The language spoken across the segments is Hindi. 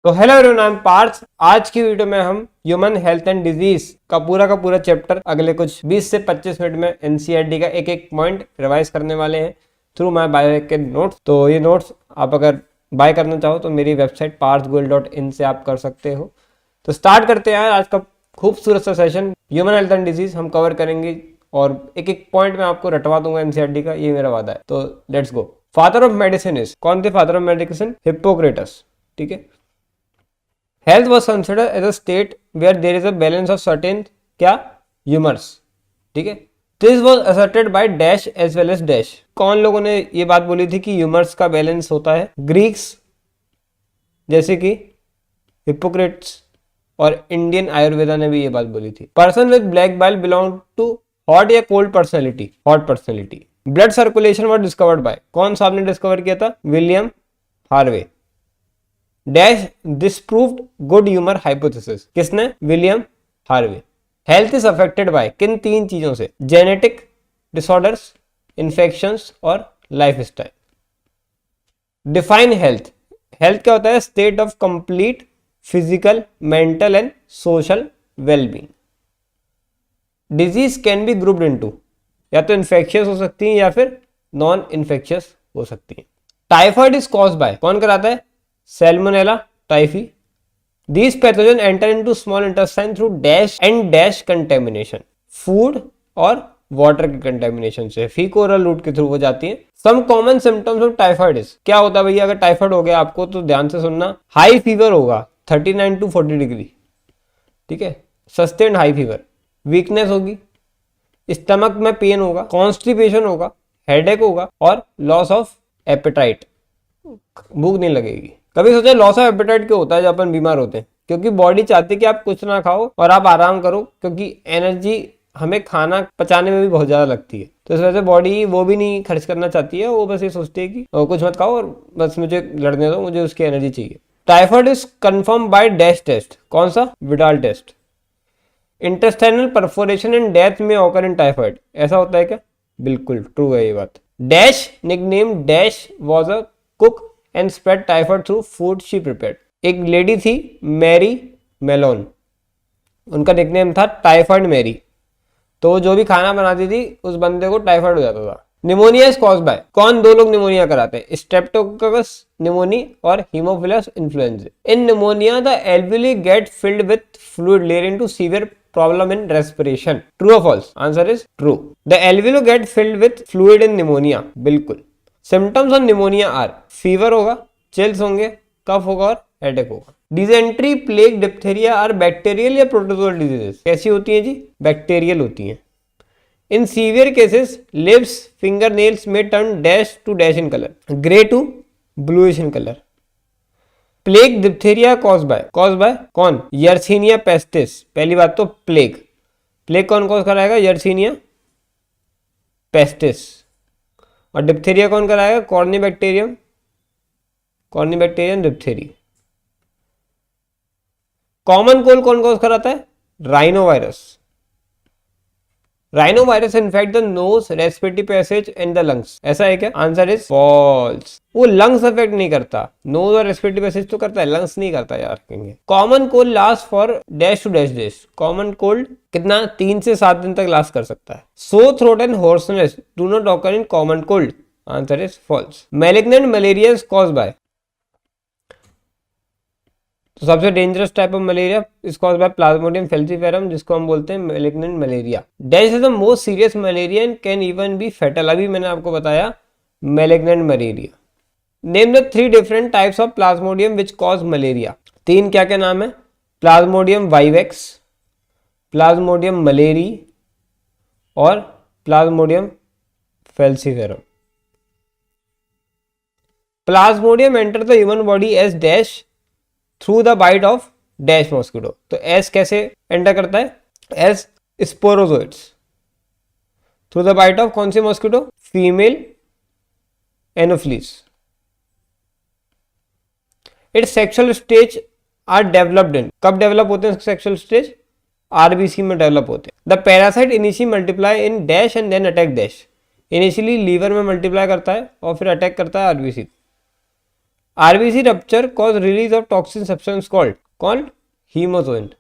तो hello everyone, I am Parth. आज की वीडियो में हम ह्यूमन हेल्थ एंड डिजीज का पूरा चैप्टर अगले कुछ 20 से 25 मिनट में एनसीईआरटी का एक एक पॉइंट रिवाइज करने वाले हैं थ्रू माय बायो के नोट्स। तो ये नोट्स आप अगर बाय करना चाहो तो मेरी वेबसाइट parthgoel.in से आप कर सकते हो। तो स्टार्ट करते हैं आज का खूबसूरत सा session. Human health and disease हम कवर करेंगे और एक एक पॉइंट में आपको रटवा दूंगा एनसीईआरटी का, ये मेरा वादा है। तो let's go. Father of medicine is, कौन थे फादर ऑफ मेडिसिन? हिप्पोक्रेटस। ठीक है। Health was considered as a state where there is a balance of certain क्या ह्यूमर्स। ठीक है। This was asserted by dash as well as dash. कौन लोगों ने ये बात बोली थी कि ह्यूमर्स का बैलेंस होता है? ग्रीक्स जैसे कि हिप्पोक्रेट्स और इंडियन आयुर्वेदा ने भी ये बात बोली थी। Person with black bile belong to hot या cold personality? Hot personality. Blood circulation was discovered by, कौन साहब ने डिस्कवर किया था? William Harvey. Dash disproved good humour hypothesis, किसने? William Harvey. Health is affected by, किन तीन चीजों से? जेनेटिक डिसऑर्डर्स, इन्फेक्शंस और lifestyle. Define health. Health क्या होता है? State of complete physical, mental and social wellbeing. Disease can be grouped into, या तो इन्फेक्शियस हो सकती है या फिर नॉन इन्फेक्शियस हो सकती है। टाइफाइड इज कॉज्ड बाय, कौन कराता है? Salmonella typhi. These pathogens enter into small intestine through dash and dash contamination. Food और वाटर के कंटेमिनेशन से, फीकोरल रूट के थ्रू वो जाती है। Some common symptoms of typhoid is, क्या होता है भैया अगर टाइफाइड हो गया आपको? तो ध्यान से सुनना। हाई फीवर होगा 39 to 40 डिग्री। ठीक है। Sustained high fever. वीकनेस होगी, स्टमक में पेन होगा, कॉन्स्टिपेशन होगा, हेडेक होगा और लॉस ऑफ एपेटाइट, भूख नहीं लगेगी। कभी सोचा लॉस ऑफ एपेटाइट क्यों होता है जब अपन बीमार होते हैं? क्योंकि बॉडी चाहती है कि आप कुछ ना खाओ और आप आराम करो, क्योंकि एनर्जी हमें खाना पचाने में भी बहुत ज्यादा लगती है। तो इस वजह से बॉडी वो भी नहीं खर्च करना चाहती है, वो बस ये सोचती है कि कुछ मत खाओ और बस मुझे लड़ने दो, मुझे उसकी एनर्जी चाहिए। Typhoid is confirm by dash test, कौन सा? Widal test. Intestinal perforation and death में ऑकर इन टाइफाइड, ऐसा होता है क्या? बिल्कुल ट्रू है ये बात। Dash nickname dash was a cook and spread typhoid through food she prepared. एक लेडी थी मैरी मेलोन, उनका निकनेम था टाइफाइड मैरी। तो जो भी खाना बनाती थी उस बंदे को टाइफाइड हो जाता था। निमोनिया इज कॉज्ड बाय, कौन दो लोग निमोनिया कराते हैं? स्ट्रेप्टोकोकस निमोनी और Haemophilus influenza. In pneumonia the alveoli gate filled with fluid lending to severe problem in respiration. True और false? Answer is true. The alveoli gate filled with fluid in pneumonia, बिल्कुल। Symptoms of pneumonia are, fever होगा, चिल्स होंगे, कफ होगा और हेडेक होगा। Dysentery, plague, diphtheria are bacterial या प्रोटोजोअल डिजीजेस? कैसी होती है जी? बैक्टीरियल होती हैं। In severe cases lips, finger nails में turn dash to dash in colour, grey to bluish in colour. Plague diphtheria cause by कौन? Yersinia pestis. पहली बात तो प्लेग कौन कॉज कराएगा? Yersinia pestis. और डिप्थेरिया कौन कराएगा? Corynebacterium diphtheriae. कॉमन कोल्ड कौन कॉज कराता है? Rhino virus infect the nose, respiratory passage and the lungs. ऐसा है क्या? Answer is false. वो लंग्स अफेक्ट नहीं करता, नोज और रेस्पिरेटरी पैसेज तो करता है, लंग्स नहीं करता यार। कहेंगे common cold last for dash to dash days. Common cold कितना? 3 से 7 दिन तक लास्ट कर सकता है। So throat and hoarseness do not occur in common cold. Answer is false. Malignant malaria is caused by, तो सबसे dangerous type of malaria is caused by plasmodium falciparum, जिसको हम बोलते हैं malignant malaria. Dash is the most serious malaria and can even be fatal. अभी मैंने आपको बताया malignant malaria. Name the 3 different types of plasmodium which cause malaria. 3 क्या क्या नाम है? प्लाज्मोडियम वाइवेक्स, प्लाज्मोडियम मलेरी और plasmodium falciparum. Plasmodium enter the human body as dash through the bite of dash mosquito. तो एस कैसे एंटर करता है? As sporozoites through the bite of कौन सी mosquito? Female anopheles. Its sexual stage are developed in, कब डेवलप होते हैं सेक्सुअल स्टेज? आरबीसी में डेवलप होते हैं। The parasite initially multiply in dash and then attack dash. Initially liver में मल्टीप्लाई करता है और फिर अटैक करता है RBC. RBC rupture cause release of toxin substance called haemozoin.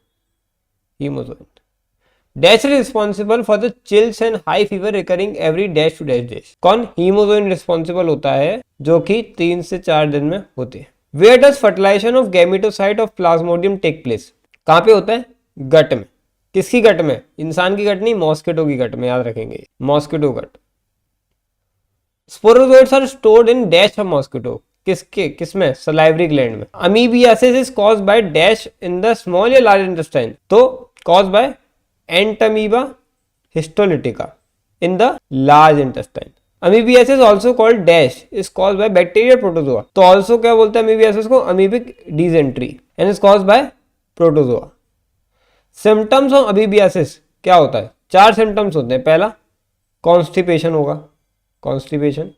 Dash responsible for the chills and high fever recurring every dash to dash dash. कौन? हीमोजोइन रिस्पॉन्सिबल होता है, जो कि 3 से 4 दिन में होते हैं। Where does fertilisation of gametocyte of Plasmodium take place? कहां पे होता है? गट में। किसकी गट में? इंसान की गट नहीं, मॉस्किटो की गट में, याद रखेंगे, mosquito gut. Sporozoites are stored in dash of mosquito. किसमें? सलाइवरी ग्लैंड में। Amoebiasis is caused by dash in the small या लार्ज इंटेस्टाइन? तो caused by Entamoeba histolytica in the large intestine. Amoebiasis also called dash is caused by bacteria protozoa. तो ऑल्सो क्या बोलते हैं अमीबियासिस को? Amoebic dysentery and is caused by protozoa. Symptoms of amoebiasis क्या होता है? 4 सिम्टम्स होते हैं। पहला, कॉन्स्टिपेशन होगा, कॉन्स्टिपेशन।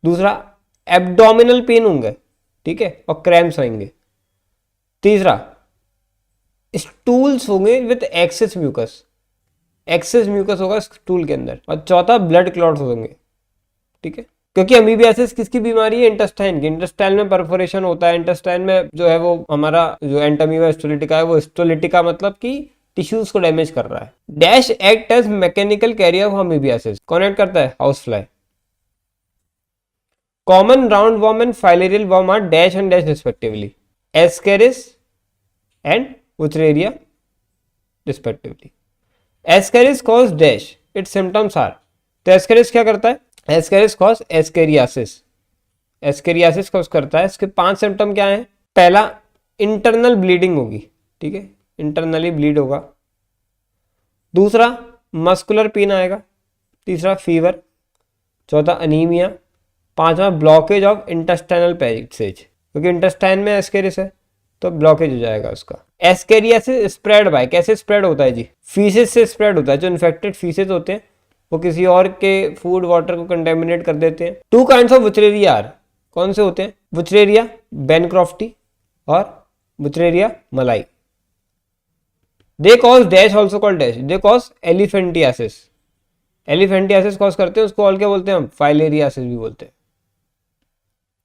दूसरा, एब्डोमिनल पेन होंगे, ठीक है, और क्रैम्प्स आएंगे। तीसरा, स्टूल्स होंगे with excess mucus, excess mucus होगा स्टूल के अंदर। और चौथा, ब्लड क्लॉट्स होंगे, ठीक है। क्योंकि अमीबियासिस किसकी बीमारी है? इंटेस्टाइन की। इंटेस्टाइन में परफोरेशन होता है, इंटेस्टाइन में जो है वो हमारा जो एंटमीबा हिस्टोलिटिका है, वो हिस्टोलिटिका मतलब कि टिश्यूज को डैमेज कर रहा है। Dash act as mechanical carrier of amoebiasis. कौन एक्ट करता है? House fly. Common round worm and filarial worm are dash and dash respectively, Ascaris and Wuchereria respectively. Ascaris cause dash. Its symptoms are, तो Ascaris क्या करता है? Ascaris cause ascariasis. Ascariasis cause करता है। इसके 5 सिम्टम क्या हैं? पहला, इंटरनल ब्लीडिंग होगी, ठीक है, इंटरनली ब्लीड होगा। दूसरा, मस्कुलर पेन आएगा। तीसरा, फीवर। चौथा, अनीमिया। पांचवा, ब्लॉकेज ऑफ इंटेस्टाइनल पैसेज, क्योंकि इंटेस्टाइन में एस्केरिस है तो ब्लॉकेज हो जाएगा उसका। एस्केरियासिस स्प्रेड बाय, कैसे स्प्रेड होता है जी? फीसेस से स्प्रेड होता है। जो इन्फेक्टेड फीसेस होते हैं वो किसी और के फूड वाटर को कंटेमिनेट कर देते हैं। 2 काइंड्स ऑफ वुचरेरिया आर, कौन से होते हैं? वुचरेरिया बेनक्रॉफ्टी और वुचरेरिया मलाई। They cause dash also called dash, they cause elephantiasis. Elephantiasis cause करते हैं उसको, और क्या बोलते हैं हम? फाइलेरियासिस भी बोलते हैं।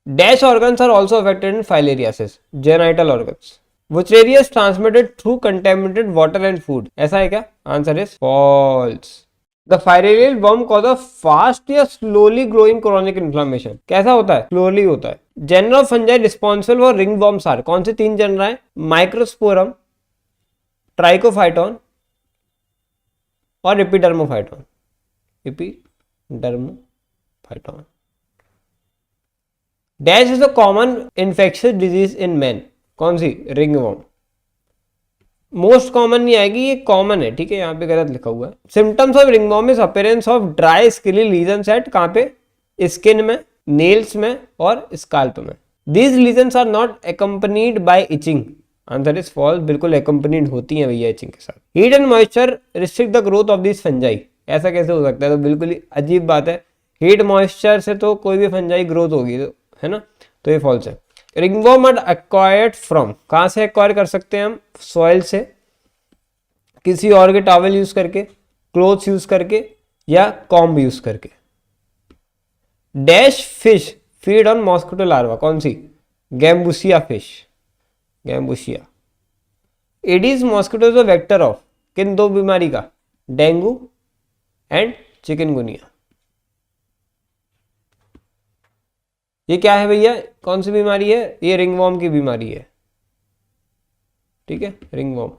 Dash organs are also affected in filariasis, genital organs. Wuchereria is transmitted through contaminated water and food. ऐसा है क्या? Answer is false. The filarial worm cause a fast या slowly growing chronic inflammation. कैसा होता है? Slowly होता है। Genre of fungi responsible for ringworms are, कौन से 3 जनरा है? Microsporum, Trichophyton और Epidermophyton। Epidermophyton. Dash is a common infectious disease in men. कौन सी? रिंगवॉर्म। मोस्ट कॉमन नहीं आएगी, ये कॉमन है, ठीक है, यहाँ पे गलत लिखा हुआ है। Symptoms of ringworm is appearance of dry scaly lesions at, कहाँ पे? स्किन में, नेल्स में और स्काल्प में। These lesions are not accompanied by itching. Answer is false, बिल्कुल एकम्पनीड होती है भैया इचिंग के साथ। Heat and moisture restrict the growth of this fungi. ऐसा कैसे हो सकता है? तो बिल्कुल ही अजीब बात है। हीट मॉइस्चर से तो कोई भी फंजाई ग्रोथ होगी, है ना, तो ये फॉल्स है। रिंगवॉर्म आर एक्वायर्ड फ्रॉम, कहां से एक्वायर कर सकते हैं हम? सॉइल से, किसी और के टॉवल यूज करके, क्लोथ्स यूज करके या कॉम्ब यूज करके। Dash fish feed on mosquito larva, कौन सी? Gambusia fish, Gambusia. Aedes mosquito is a vector of, किन 2 बीमारी का? Dengue and chikungunya. ये क्या है भैया? कौन सी बीमारी है? ये रिंगवॉर्म की बीमारी है, ठीक है, ringworm.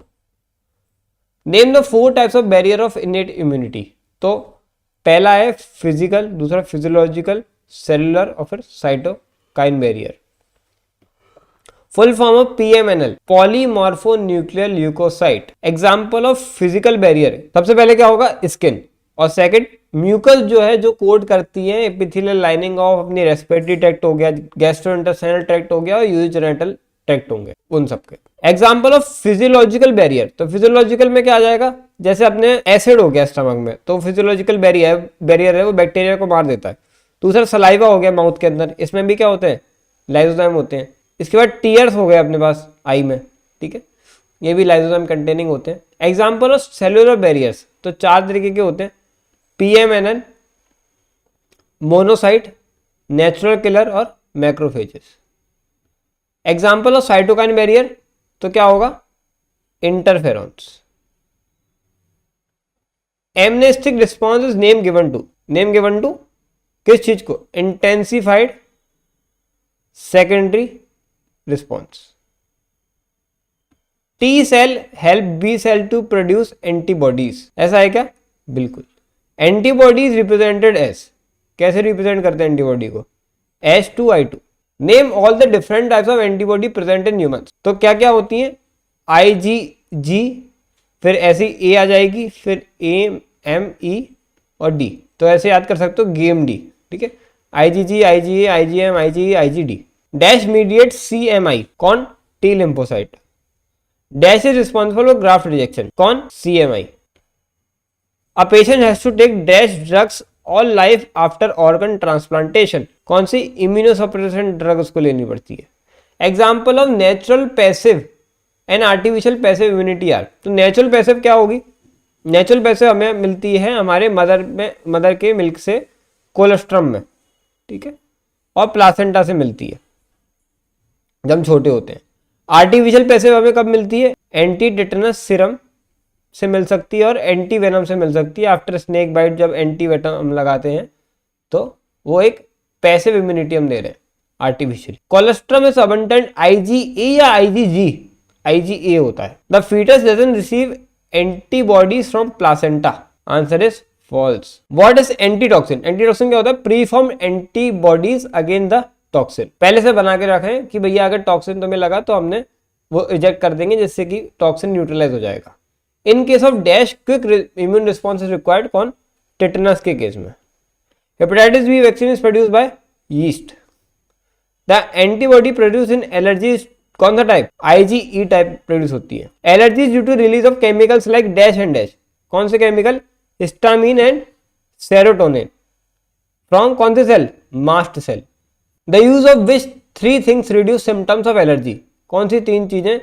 Name the 4 types of barrier of innate immunity. तो पहला है फिजिकल, दूसरा फिजियोलॉजिकल, सेलुलर और फिर cytokine barrier. Full form of PMNL, polymorpho nuclear leukocyte. Example of physical barrier, सबसे पहले क्या होगा? स्किन, और सेकंड म्यूकस जो है, जो कोड करती है एपिथेलियल लाइनिंग ऑफ अपनी रेस्पिरेटरी ट्रैक्ट हो गया, गैस्ट्रोइंटेस्टाइनल ट्रैक्ट हो गया और यूरिनरी ट्रैक्ट होंगे, उन सबके। एग्जांपल ऑफ फिजियोलॉजिकल बैरियर, तो फिजियोलॉजिकल में क्या आ जाएगा? जैसे अपने एसिड हो गया स्टमक में, तो फिजियोलॉजिकल बैरियर है, वो बैक्टीरिया को मार देता है। दूसरा सलाइवा हो गया माउथ के अंदर, इसमें भी क्या होते हैं? लाइसोजाइम होते हैं। इसके बाद टीयर्स हो गए अपने पास आई में, ठीक है, ये भी लाइसोजाइम कंटेनिंग होते हैं। एग्जाम्पल ऑफ सेलुलर बैरियर्स, तो 4 तरीके के होते हैं, पीएमएनएल, मोनोसाइट, नेचुरल किलर और macrophages. Example of cytokine barrier, तो क्या होगा, interferons. Amnestic response is name given to किस चीज को, intensified secondary response. T cell help B cell to produce antibodies, ऐसा है क्या, बिल्कुल। एंटीबॉडीज रिप्रेजेंटेड एज, कैसे रिप्रेजेंट करते हैं एंटीबॉडी को, H2I2। Name all the different types of antibody present in humans, तो क्या क्या होती हैं, IgG, फिर ऐसी A आ जाएगी, फिर A, M, E और D, तो ऐसे याद कर सकते हो गेम D, ठीक है, IgG, IgA, IgM, IgE, IgD। Dash mediate CMI, कौन, T lymphocyte. Dash is responsible for graft rejection, कौन, CMI। A patient has to take dash drugs all life after organ transplantation, कौन सी इम्यूनोसप्रेशन ड्रग उसको लेनी पड़ती है। Example of natural passive and artificial passive immunity are, तो नेचुरल पैसिव क्या होगी, नेचुरल पैसिव हमें मिलती है हमारे मदर के मिल्क से, कोलेस्ट्रम में, ठीक है, और प्लासेंटा से मिलती है जब हम छोटे होते हैं। आर्टिफिशियल पैसिव हमें कब मिलती है, एंटी टिटेनस सीरम से मिल सकती है और एंटी वेनम से मिल सकती है आफ्टर स्नेक बाइट, जब एंटी वेनम हम लगाते हैं तो वो एक पैसिव इम्यूनिटी हम दे रहे हैं artificial. Colostrum is abundant IgA या IgG, IgA होता है। The foetus doesn't receive antibodies from placenta, answer is false. What is antitoxin, antitoxin क्या होता है, pre form antibodies against the toxin, पहले से बना के रखें कि भैया अगर टॉक्सिन तुम्हें लगा तो हमने वो इजेक्ट कर देंगे जिससे कि टॉक्सिन न्यूट्रलाइज हो जाएगा। In case of dash quick immune response is required, कौन, टिटेनस के केस में। Hepatitis B vaccine is produce by yeast. The antibody produce in allergy, कौन सा टाइप, IgE टाइप प्रोड्यूस होती है। Allergy due to release of chemicals like dash and dash, कौन से chemical, histamine and serotonin, from कौन से cell, mast cell. The use of which 3 things reduce symptoms of allergy, कौन सी 3 चीजें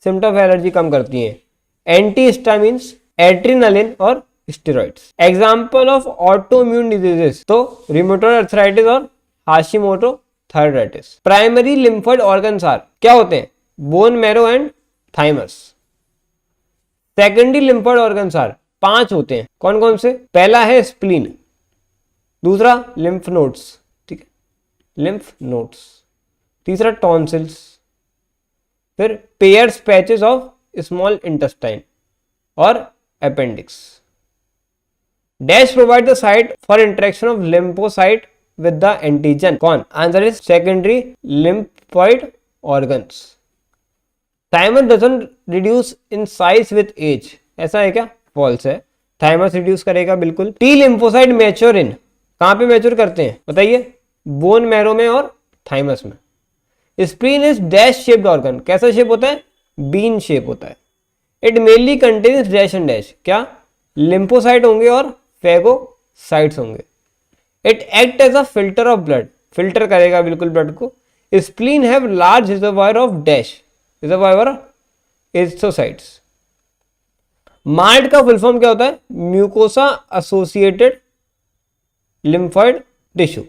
सिम्टम ऑफ एलर्जी कम करती हैं, एंटी हिस्टामिन्स, एड्रेनालिन और steroids. Example of auto immune diseases, तो रिमोटॉइड आर्थराइटिस और Hashimoto thyroiditis. Primary lymphoid organs are, क्या होते हैं, bone marrow and thymus. Secondary lymphoid organs are, 5 होते हैं, कौन कौन से, पहला है स्प्लीन, दूसरा लिम्फ नोड्स, ठीक है, लिम्फ नोड्स, तीसरा टॉन्सिल्स, फिर Peyer's patches of small intestine और appendix. Dash provide the site for interaction of lymphocyte with the antigen, कौन, answer is secondary lymphoid organs. Thymus doesn't reduce in size with age, ऐसा है क्या, फॉल्स है, थाइमस रिड्यूस करेगा बिल्कुल। टी लिम्फोसाइट मैच्योर इन, कहां पे मैच्योर करते हैं बताइए, बोन मैरो में और थाइमस में। Spleen is dash shaped organ, कैसा शेप होता है, बीन शेप होता है। It mainly contains dash and dash, क्या, लिम्फोसाइट होंगे और फेगोसाइट्स होंगे। It act as a filter of blood, filter करेगा बिल्कुल ब्लड को। Spleen have large reservoir of dash, reservoir erythrocytes. MALT का फुल फॉर्म क्या होता है, mucosa associated lymphoid tissue.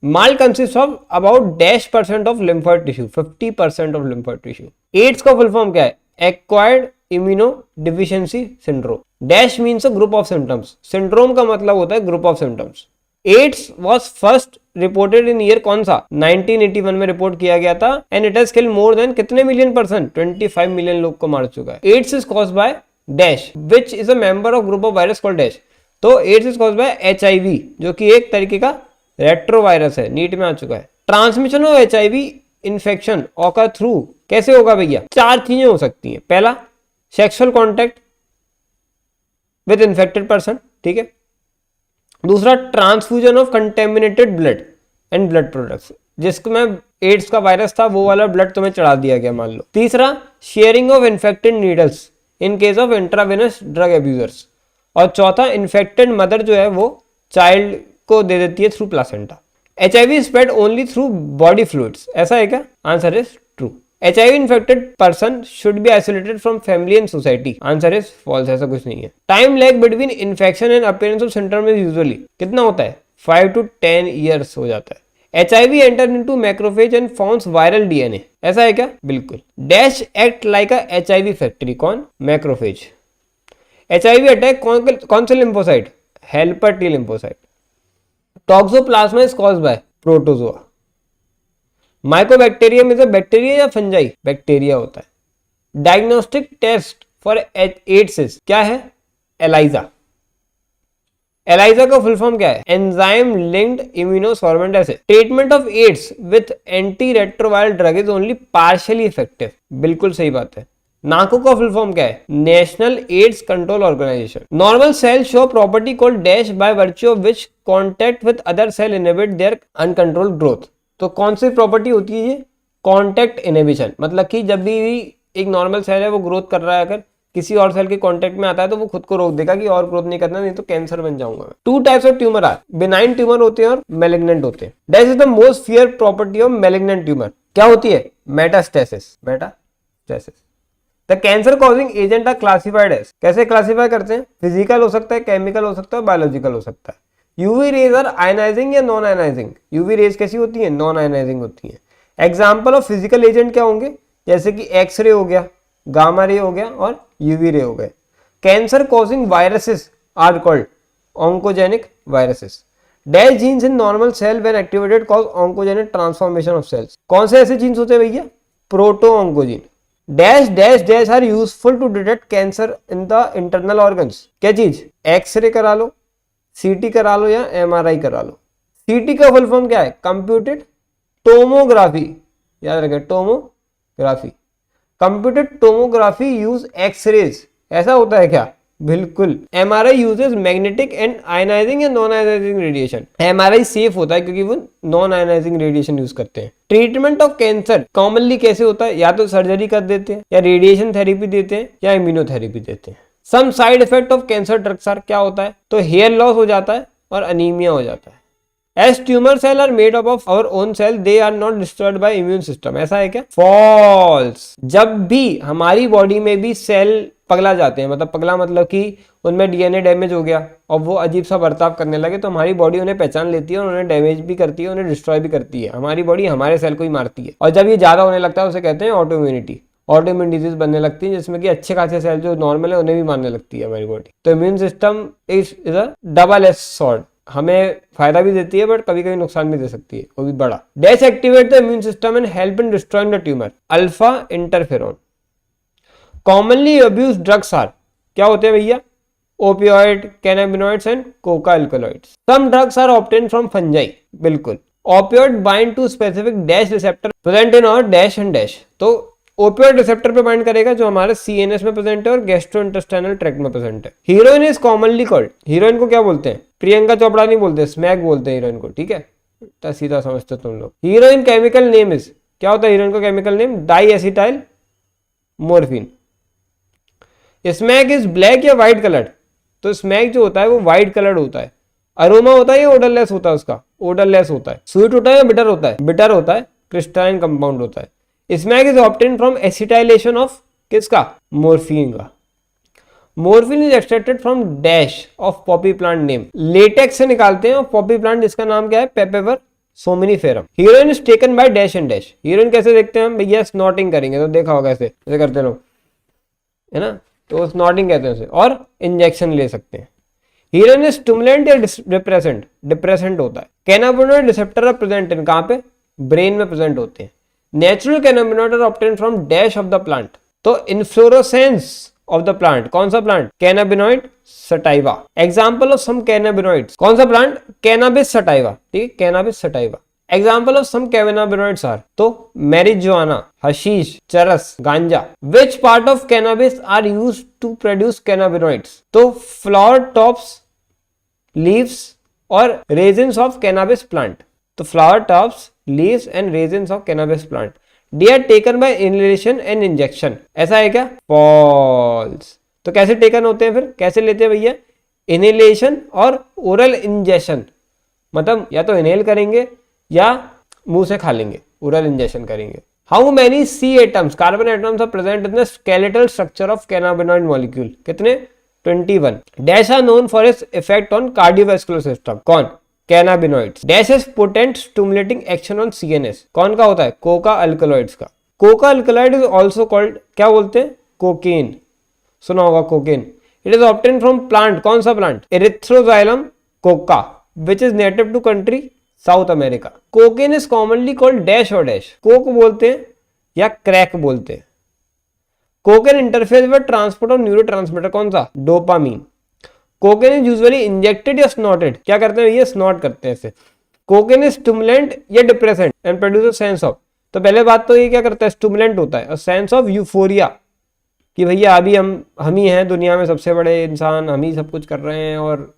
MALT consist of about -% of lymphoid tissue, 50% of lymphoid tissue. AIDS का फुल फॉर्म क्या है, acquired immuno deficiency syndrome. Dash means a group of symptoms, syndrome का मतलब होता है group of symptoms. AIDS was first reported in year कौन सा, 1981 में रिपोर्ट किया गया था। And it has killed more than कितने मिलियन पर्सन, 25 मिलियन लोग को मार चुका है। AIDS is caused by dash which is a member of group of virus called dash, तो AIDS is caused by HIV, जो कि एक तरीके का रेट्रोवायरस है, नीट में आ चुका है। Transmission of HIV infection occur through, कैसे होगा भैया, 4 चीजें हो सकती हैं। पहला, sexual contact with infected person, ठीक है। दूसरा, transfusion of contaminated blood and blood products, जिसमें एड्स का वायरस था वो वाला ब्लड तुम्हें चढ़ा दिया गया मान लो। तीसरा, sharing of infected needles in case of intravenous drug abusers. और चौथा, इन्फेक्टेड मदर जो है वो चाइल्ड को दे देती है through placenta. HIV spread only through body fluids, ऐसा है क्या, answer is true. HIV infected person should be isolated from family and society, answer is false, ऐसा कुछ नहीं है। Time lag between infection and appearance of symptom is usually कितना होता है, 5 to 10 ईयर्स हो जाता है। HIV enter into macrophage and forms viral DNA, ऐसा है क्या? बिल्कुल। Dash act like a HIV factory, कौन? मैक्रोफेज। HIV अटैक कौन से lymphocyte? Helper T lymphocyte. Toxoplasma is caused by protozoa. Mycobacterium is a bacteria या फंजाई? बैक्टीरिया होता है। डायग्नोस्टिक टेस्ट फॉर एड्स क्या है? एलाइजा। एलाइजा का फुल फॉर्म क्या है? Enzyme linked immunosorbent acid. Treatment of AIDS with anti retroviral drug is only partially effective, बिल्कुल सही बात है। नाको का फुल फॉर्म क्या है? National AIDS control organisation. Normal cell show property called dash by virtue of which contact with other cell inhibit their uncontrolled growth. तो कौन सी प्रॉपर्टी होती है ये? Contact inhibition. मतलब कि जब भी एक नॉर्मल सेल है वो ग्रोथ कर रहा है, अगर किसी और सेल के कांटेक्ट में आता है तो वो खुद को रोक देगा कि और ग्रोथ नहीं करना, नहीं तो कैंसर बन जाऊंगा मैं। Two types of tumour are, benign tumour होते हैं और मैलिग्नेंट होते हैं। That is the most fear property of malignant tumour क्या होती है? Metastasis. Metastasis. The cancer causing agent are classified as, कैसे क्लासिफाई करते हैं? फिजिकल हो सकता है, केमिकल हो सकता है, बायोलॉजिकल हो सकता है। यूवी रेज आर आयनाइजिंग या नॉन आयनाइजिंग? यूवी रेज कैसी होती है? नॉन आयनाइजिंग होती है। एग्जाम्पल ऑफ फिजिकल एजेंट क्या होंगे? जैसे कि एक्सरे हो गया, गामा रे हो गया और यूवी रे हो गए। Cancer causing viruses are called oncogenic viruses. Dash genes in normal cell when activated cause oncogenic transformation of cells. कौन से ऐसे जीन्स होते हैं भैया? Proto oncogene. Dash dash dash are useful to detect cancer in the internal organs. क्या चीज? एक्सरे करा लो, सीटी करा लो या एमआरआई करा लो। सीटी का फुल फॉर्म क्या है? कंप्यूटेड टोमोग्राफी, याद रखें, tomography. Computed tomography use X rays, ऐसा होता है क्या? बिल्कुल। MRI uses magnetic and ionising या non ionising radiation. MRI safe होता है क्योंकि वो नॉन आयनाइजिंग रेडिएशन यूज करते हैं। ट्रीटमेंट ऑफ कैंसर कॉमनली कैसे होता है? या तो सर्जरी कर देते हैं, या रेडिएशन थेरेपी देते हैं, या इम्यूनोथेरेपी देते हैं। Some side effect of cancer drugs are, क्या होता है? तो हेयर लॉस हो जाता है और अनीमिया हो जाता है। As tumor cell are made up of our own cell, they are not destroyed by immune system, ऐसा है क्या? False। जब भी हमारी बॉडी में भी सेल पगला जाते हैं, मतलब पगला मतलब कि उनमें डीएनए डैमेज हो गया और वो अजीब सा बर्ताव करने लगे, तो हमारी बॉडी उन्हें पहचान लेती है और उन्हें डैमेज भी करती है, उन्हें डिस्ट्रॉय भी करती है। हमारी बॉडी हमारे सेल को ही मारती है और जब ये ज्यादा होने लगता है उसे कहते हैं auto immunity. Auto immune disease बनने लगती है जिसमें कि अच्छे खासे सेल जो नॉर्मल है उन्हें भी मारने लगती है हमारी बॉडी। तो immune system is a double edge sword, हमें फायदा भी देती है बट कभी कभी नुकसान भी दे सकती है, वो भी बड़ा। Dash activate the immune system and help in destroying the tumour. Alpha interferon. Commonly abuse drugs are, क्या होते हैं भैया? Opioid, cannabinoids and coca alkaloids. Some drugs are obtained from fungi, बिल्कुल। Opioid bind to specific dash receptor present in और डैश एंड डैश। तो ओपियोइड रिसेप्टर पे बाइंड करेगा जो हमारे सीएनएस में प्रेजेंट है और गैस्ट्रोइंटेस्टाइनल ट्रैक्ट में प्रेजेंट है। Heroin is commonly called, heroine को क्या बोलते हैं? प्रियंका चोपड़ा नहीं बोलते, स्मैक बोलते हैं हीरोइन को, ठीक है? तो सीधा समझते तुम लोग। हीरोइन केमिकल नेम इज, क्या होता है हीरोइन का chemical name? Di acetyl morphine. Smack is black या व्हाइट कलर्ड? तो स्मैक जो होता है वो व्हाइट कलर्ड होता है। अरोमा होता है या ओडरलेस होता है उसका? ओडरलेस होता है। स्वीट होता है या बिटर होता है? बिटर होता है। क्रिस्टलाइन कंपाउंड होता है। Smack is obtain from acetylation of किसका? मोर्फिन का। Morphine is extracted from dash of Poppy plant name. Latex से निकालते हैं और पॉपी प्लांट जिसका नाम क्या है? पेपेवर सोमिनिफेरम। Heroine is taken by dash and dash. Heroine कैसे देखते हैं हम भैया? स्नॉटिंग करेंगे तो देखा होगा ऐसे ऐसे करते लोग, है ना? तो स्नॉटिंग कहते हैं उसे, और इंजेक्शन ले सकते हैं। हीरोइन इज स्टिमुलेंट या डिप्रेसेंट? डिप्रेसेंट होता है। Cannabinoid receptor are present in, कहां पे? ब्रेन में प्रेजेंट होते हैं। Natural cannabinoid are obtain from dash of the plant. तो इन्फ्लोरोसेंस ऑफ द प्लांट, कौन सा plant? Cannabinoid sativa. Example of some cannabinoids, कौन सा प्लांट? कैनाबिस सटाइवा, ठीक है? Cannabis sativa. Example of some cannabinoids are, तो मैरिजुआना, हशीश, चरस, गांजा। Which part of cannabis are used to produce cannabinoids? तो फ्लावर टॉप्स, लीव्स और रेजिन्स ऑफ कैनाबिस प्लांट। तो flower tops, leaves and resins of cannabis plant. They are taken by inhalation and injection, ऐसा है क्या? False। तो कैसे टेकन होते हैं फिर? कैसे लेते हैं भैया? इनहेलेशन और ओरल इंजेक्शन, मतलब या तो इनहेल करेंगे या मुंह से खा लेंगे, ओरल इंजेक्शन करेंगे। How many C atoms, carbon atoms are present in the skeletal structure of cannabinoid molecule? कितने? 21। Dash are known for its effect on cardiovascular system. कौन? Cannabinoids. Dash has potent stimulating action on CNS. कौन का होता है? कोका अल्कलॉइड्स का। Coca alkaloid is also called, क्या बोलते हैं? कोकेन। सुना होगा cocaine. It is obtain from plant, कौन सा प्लांट? Erythroxylum Coca which is native to country south America. Cocaine is commonly called dash और डैश, कोक बोलते हैं या क्रैक बोलते हैं। Cocaine interface with transport of neurotransmitter, कौन सा? Dopamine. Cocaine is usually injected या स्नॉटेड, क्या करते हैं? ये स्नॉट करते हैं इसे। कोकेन इज स्टिमुलेंट या depressant and produce sense of, तो पहले बात तो ये क्या करता है? स्टिमुलेंट होता है, और सेंस ऑफ यूफोरिया, कि भैया अभी हम ही हैं दुनिया में सबसे बड़े इंसान, हम ही सब कुछ कर रहे हैं और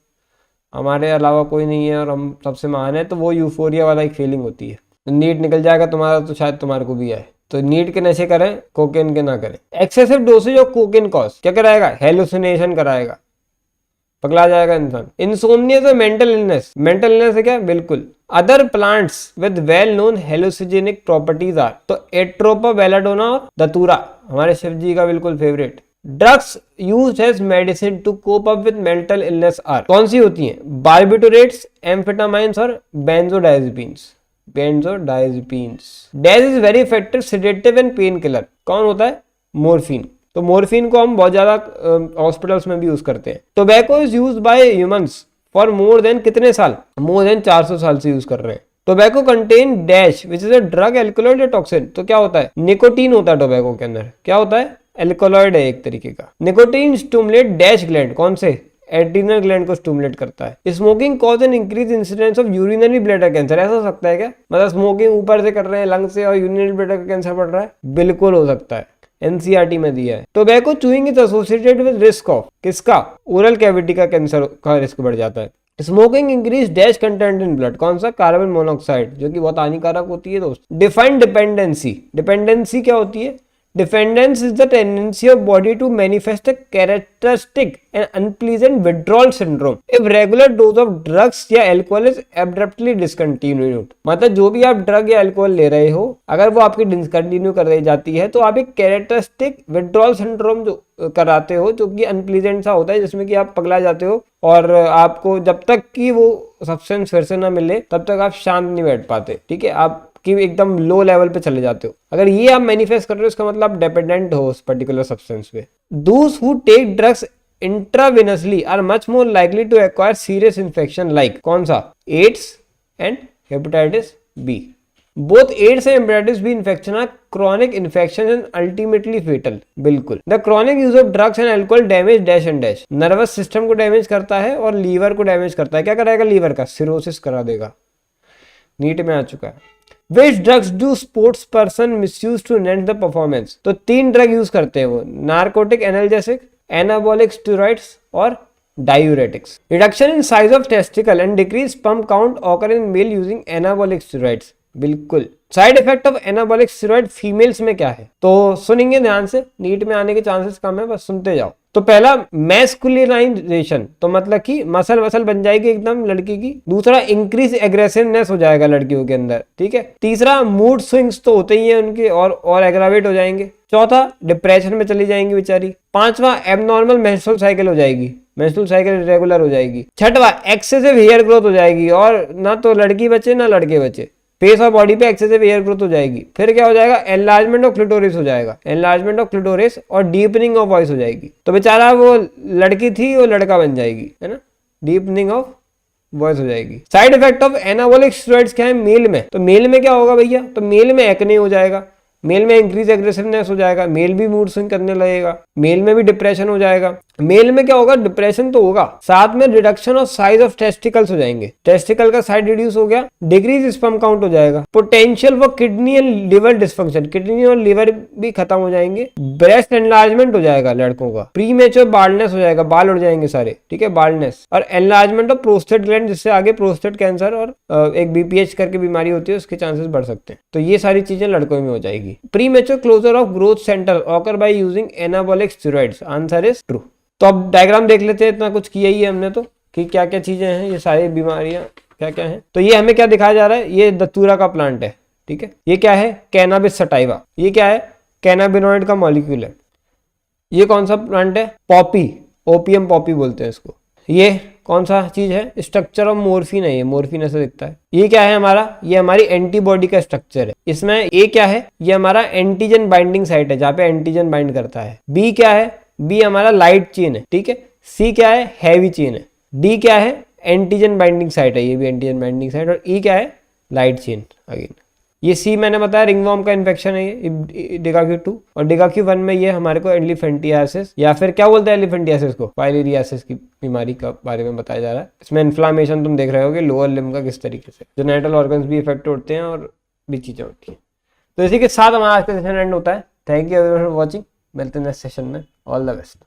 हमारे अलावा कोई नहीं है और हम सबसे महान है, तो वो यूफोरिया वाला एक फीलिंग होती है। नीट निकल जाएगा तुम्हारा तो शायद तुम्हारे को भी आए, तो नीट के नशे करें, कोकेन के ना करें। Excessive dosage of cocaine cause क्या कराएगा? हेलुसिनेशन कराएगा, पगला जाएगा इंसान। इंसोम्निया तो मेंटल इलनेस, मेंटल इलनेस है क्या? बिल्कुल। Other plants with well known hallucinogenic properties are, तो एट्रोपा, बेलाडोना और दतूरा, हमारे शिव जी का बिल्कुल favourite. Drugs used as medicine to cope up with mental illness are, कौन सी होती हैं? बार्बिटोरेट्स, एम्फेटामाइंस और benzodiazepines. Benzodiazepines. Dash is very effective sedative and painkiller, कौन होता है? मोर्फिन। तो मोर्फिन को हम बहुत ज्यादा हॉस्पिटल्स में भी यूज करते हैं। Tobacco is used by humans for more than कितने साल? मोर देन 400 साल से यूज कर रहे हैं। Tobacco contain dash which is a drug, alkaloid या टॉक्सिन, तो क्या होता है? निकोटीन होता है टोबैको के अंदर। क्या होता है? एल्कोलॉइड है एक तरीके का। निकोटीन स्टिमुलेट डैश ग्लैंड, कौन से? एड्रीनल ग्लैंड को स्टिमुलेट करता है। Smoking cause an increase incidence of urinary bladder cancer, ऐसा हो सकता है क्या? मतलब स्मोकिंग ऊपर से कर रहे हैं लंग से और यूरिनरी ब्लैडर का कैंसर बढ़ रहा है? बिल्कुल हो सकता है, एनसीईआरटी में दिया है। Tobacco chewing is associated with risk of, किसका? ओरल कैविटी का कैंसर का रिस्क बढ़ जाता है। Smoking increase dash content in blood, कौन सा? कार्बन मोनोऑक्साइड, जो कि बहुत हानिकारक होती है दोस्त। डिफाइन डिपेंडेंसी, डिपेंडेंसी क्या होती है? Dependence is the tendency of body to manifest a characteristic and unpleasant withdrawal syndrome if regular dose of drugs या alcohol is abruptly discontinued। मतलब जो भी आप ड्रग या अल्कोहल ले रहे हो, अगर वो आपकी डिसकंटिन्यू कर दी जाती है, तो आप एक कैरेक्टरिस्टिक विड्रॉल सिंड्रोम जो कराते हो, जो कि अनप्लीजेंट सा होता है, जिसमें कि आप पगला जाते हो और आपको जब तक कि वो सब्सटेंस फिर से ना मिले तब तक आप शांत नहीं बैठ पाते। ठीक है, आप कि एकदम लो लेवल पे चले जाते हो। अगर ये आप मैनिफेस्ट कर रहे हो, इसका मतलब आप डिपेंडेंट हो उस पर्टिकुलर सब्सटेंस पे। Those who take drugs intravenously are much more likely to acquire serious infection like, कौन सा? AIDS and hepatitis B. Both AIDS and hepatitis B infection are chronic infection and ultimately fatal। बिल्कुल। The chronic use of drugs and alcohol damage dash and dash, nervous system को डैमेज करता है और लीवर को डैमेज करता है। क्या कराएगा? लीवर का सिरोसिस करा देगा। नीट में आ चुका है। Which drugs do sports person misuse to enhance the performance? तो 3 ड्रग यूज करते हैं वो, नार्कोटिक, एनाल्जेसिक, एनाबॉलिक स्टेरॉइड्स और diuretics. Reduction in size of testicle and decrease pump count occur in male using anabolic steroids. बिल्कुल। Side effect of anabolic steroid females में क्या है? तो सुनेंगे ध्यान से, नीट में आने के चांसेस कम है, बस सुनते जाओ। तो पहला मैस्कुलिनाइजेशन, तो मतलब कि मसल वसल बन जाएगी एकदम लड़की की। दूसरा इंक्रीज एग्रेसिवनेस हो जाएगा लड़कियों के अंदर। ठीक है। तीसरा मूड स्विंग्स तो होते ही हैं उनके और एग्रावेट हो जाएंगे। चौथा डिप्रेशन में चली जाएंगी बेचारी। पांचवा एबनॉर्मल मेंस्ट्रुअल साइकिल हो जाएगी, मेंस्ट्रुअल साइकिल रेगुलर हो जाएगी। छठवा एक्सेसिव हेयर ग्रोथ हो जाएगी और ना तो लड़की बचे ना लड़के बचे, फेस और बॉडी पे एक्सेसिव हेयर ग्रोथ हो जाएगी। फिर क्या हो जाएगा? एनलार्जमेंट ऑफ क्लिटोरिस हो जाएगा, एनलार्जमेंट ऑफ क्लिटोरिस और डीपनिंग ऑफ वॉइस हो जाएगी। तो बेचारा वो लड़की थी वो लड़का बन जाएगी, है ना, डीपनिंग ऑफ वॉइस हो जाएगी। Side effect of anabolic steroids क्या है मेल में? तो मेल में क्या होगा भैया? तो मेल में एक्ने हो जाएगा, मेल में इंक्रीज एग्रेसिवनेस हो जाएगा, मेल भी मूड स्विंग करने लगेगा, मेल में भी डिप्रेशन हो जाएगा। मेल में क्या होगा? डिप्रेशन तो होगा, साथ में reduction of size of testicles हो जाएंगे, टेस्टिकल का साइज रिड्यूस हो गया, डिक्रीज स्पर्म काउंट हो जाएगा, potential for kidney and liver dysfunction, kidney और लिवर भी खत्म हो जाएंगे, ब्रेस्ट एनलार्जमेंट हो जाएगा लड़कों का, प्रीमेच्योर बाल्डनेस हो जाएगा, बाल उड़ जाएंगे सारे, ठीक है, बाल्डनेस, और एनलार्जमेंट ऑफ प्रोस्टेट ग्लैंड, जिससे आगे प्रोस्टेट कैंसर और एक बीपीएच करके बीमारी होती है, उसके चांसेस बढ़ सकते हैं। तो ये सारी चीजें लड़कों में हो जाएगी। Premature closure of growth centre occur by using anabolic steroids, answer is true. तो अब डायग्राम देख लेते हैं, इतना कुछ किया ही है हमने तो कि क्या क्या चीजें हैं, ये सारी बीमारियां क्या क्या हैं। तो ये हमें क्या दिखाया जा रहा है? ये दतूरा का प्लांट है, ठीक है। ये क्या है? Cannabis sativa. ये क्या है? कैनाबिनॉइड का मॉलिक्यूल है। ये कौन सा प्लांट है? पॉपी, ओपियम पॉपी बोलते हैं इसको। ये कौन सा चीज है, स्ट्रक्चर ऑफ मोर्फिन है, ये मोर्फिन ऐसा दिखता है। ये क्या है हमारा, ये हमारी एंटीबॉडी का स्ट्रक्चर है। इसमें ए क्या है, ये हमारा एंटीजन बाइंडिंग साइट है जहाँ पे एंटीजन बाइंड करता है। बी क्या है, बी हमारा लाइट चेन है, ठीक है। सी क्या है, हैवी चेन है। डी क्या है, एंटीजन बाइंडिंग साइट है, ये भी एंटीजन बाइंडिंग साइट। और ई क्या है, लाइट चेन अगेन। ये सी मैंने बताया रिंगवॉर्म का इन्फेक्शन है ये, डिगाक्यू 2। और डिगाक्यू 1 में ये हमारे को एलिफेंटियासिस या फिर क्या बोलते हैं एलिफेंटियासिस को, फाइलेरियासिस की बीमारी का बारे में बताया जा रहा है। इसमें इन्फ्लामेशन तुम देख रहे हो कि लोअर लिम्ब का किस तरीके से, जेनिटल ऑर्गन्स भी इफेक्ट होते हैं और भी चीजें होती हैं। तो इसी के साथ हमारा आज का सेशन एंड होता है। Thank you everyone for watching. मिलते हैं नेक्स्ट सेशन में। All the best.